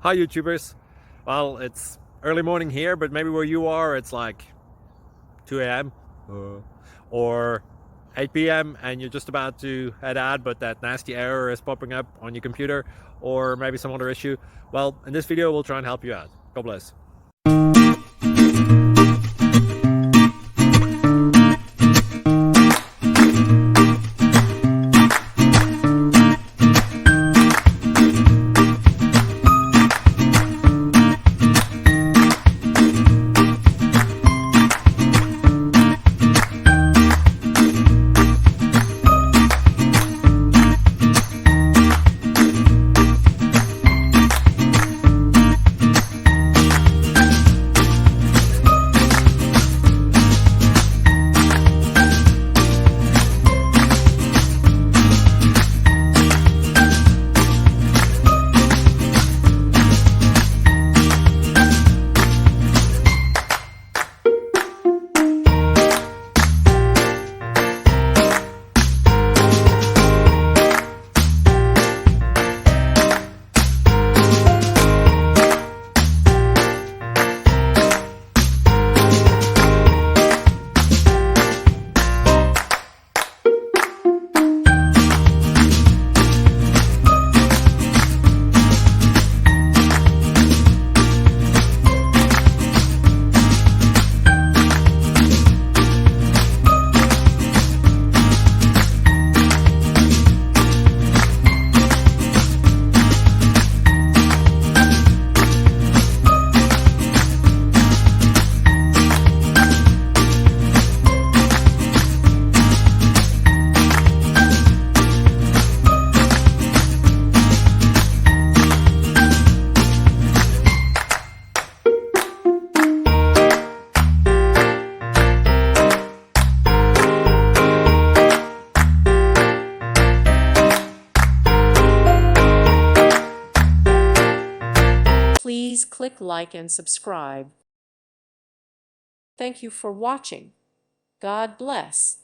Hi YouTubers. Well, it's early morning here, but maybe where you are it's like 2 a.m. or 8 p.m. and you're just about to head out, but that nasty error is popping up on your computer, or maybe some other issue. Well, in this video we'll try and help you out. God bless. Please click like and subscribe. Thank you for watching. God bless.